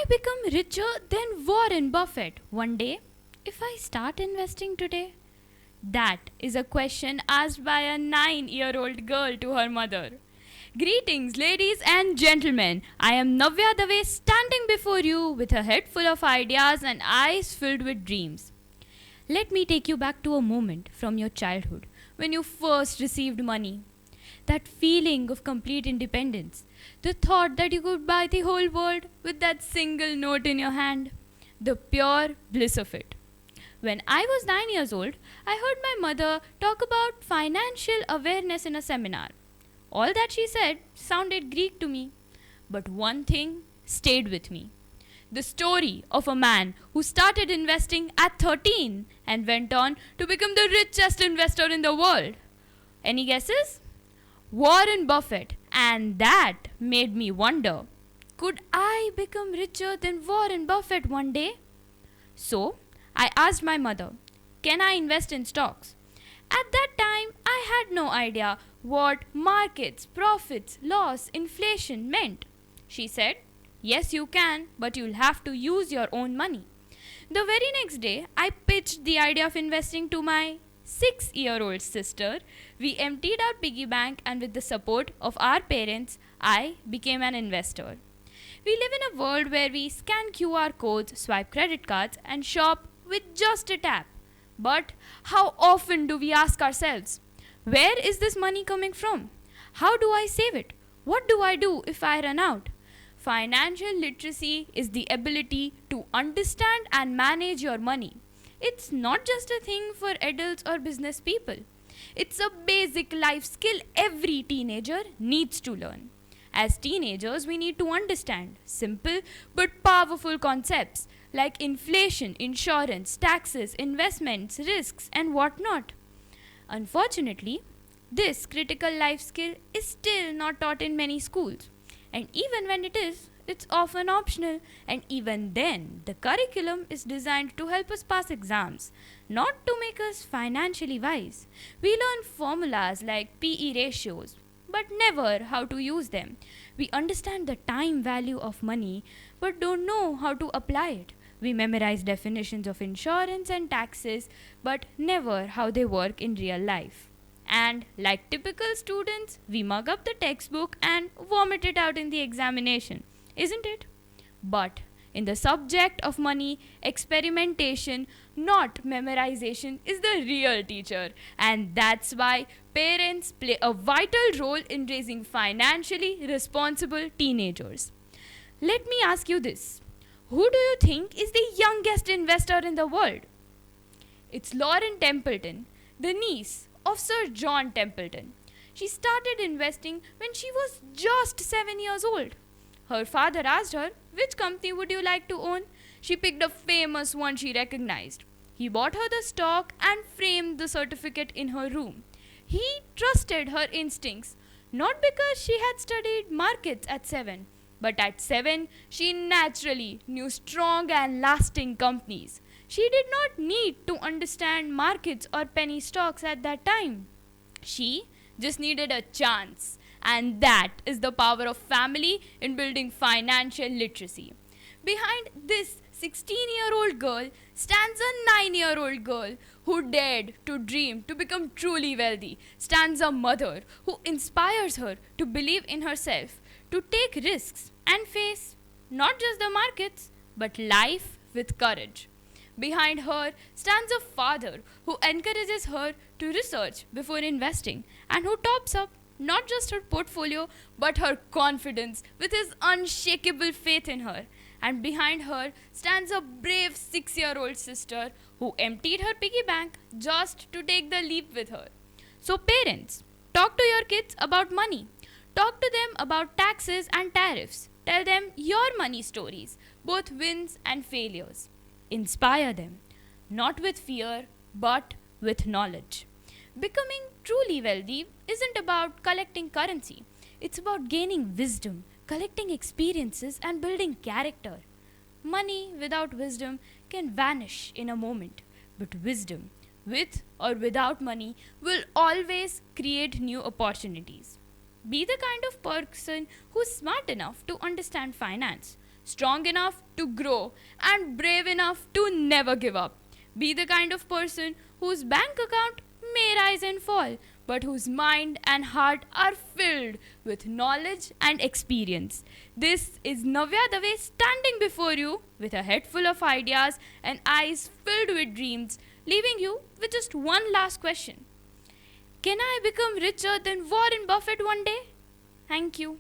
become richer than Warren Buffett one day if I start investing today? That is a question asked by a 9-year-old girl to her mother. Greetings, ladies and gentlemen. I am Navya the way standing before you with a head full of ideas and eyes filled with dreams. Let me take you back to a moment from your childhood when you first received money. That feeling of complete independence, the thought that you could buy the whole world with that single note in your hand, the pure bliss of it. When I was 9 years old, I heard my mother talk about financial awareness in a seminar. All that she said sounded Greek to me, but one thing stayed with me. The story of a man who started investing at 13 and went on to become the richest investor in the world. Any guesses? Warren Buffett, and that made me wonder, could I become richer than Warren Buffett one day? So, I asked my mother, can I invest in stocks? At that time, I had no idea what markets, profits, loss, inflation meant. She said, yes, you can, but you'll have to use your own money. The very next day, I pitched the idea of investing to my 6-year-old sister. We emptied our piggy bank, and with the support of our parents, I became an investor. We live in a world where we scan QR codes, swipe credit cards, and shop with just a tap. But how often do we ask ourselves, where is this money coming from? How do I save it? What do I do if I run out? Financial literacy is the ability to understand and manage your money. It's not just a thing for adults or business people. It's a basic life skill every teenager needs to learn. As teenagers, we need to understand simple but powerful concepts like inflation, insurance, taxes, investments, risks, and whatnot. Unfortunately, this critical life skill is still not taught in many schools. And even when it is, it's often optional. And even then, the curriculum is designed to help us pass exams, not to make us financially wise. We learn formulas like PE ratios, but never how to use them. We understand the time value of money, but don't know how to apply it. We memorize definitions of insurance and taxes, but never how they work in real life. And like typical students, we mug up the textbook and vomit it out in the examination, isn't it? But in the subject of money, experimentation, not memorization, is the real teacher. And that's why parents play a vital role in raising financially responsible teenagers. Let me ask you this. Who do you think is the youngest investor in the world? It's Lauren Templeton, the niece of Sir John Templeton. She started investing when she was just 7 years old. Her father asked her, which company would you like to own? She picked a famous one she recognized. He bought her the stock and framed the certificate in her room. He trusted her instincts, not because she had studied markets at 7, but at 7, she naturally knew strong and lasting companies. She did not need to understand markets or penny stocks at that time. She just needed a chance. And that is the power of family in building financial literacy. Behind this 16-year-old girl stands a 9-year-old girl who dared to dream to become truly wealthy. Stands a mother who inspires her to believe in herself, to take risks and face not just the markets, but life with courage. Behind her stands a father who encourages her to research before investing and who tops up not just her portfolio but her confidence with his unshakable faith in her. And behind her stands a brave 6-year-old sister who emptied her piggy bank just to take the leap with her. So parents, talk to your kids about money. Talk to them about taxes and tariffs. Tell them your money stories, both wins and failures. Inspire them, not with fear, but with knowledge. Becoming truly wealthy isn't about collecting currency. It's about gaining wisdom, collecting experiences, and building character. Money without wisdom can vanish in a moment, but wisdom, with or without money, will always create new opportunities. Be the kind of person who's smart enough to understand finance, strong enough to grow, and brave enough to never give up. Be the kind of person whose bank account may rise and fall, but whose mind and heart are filled with knowledge and experience. This is Navya Dave standing before you with a head full of ideas and eyes filled with dreams, leaving you with just one last question. Can I become richer than Warren Buffett one day? Thank you.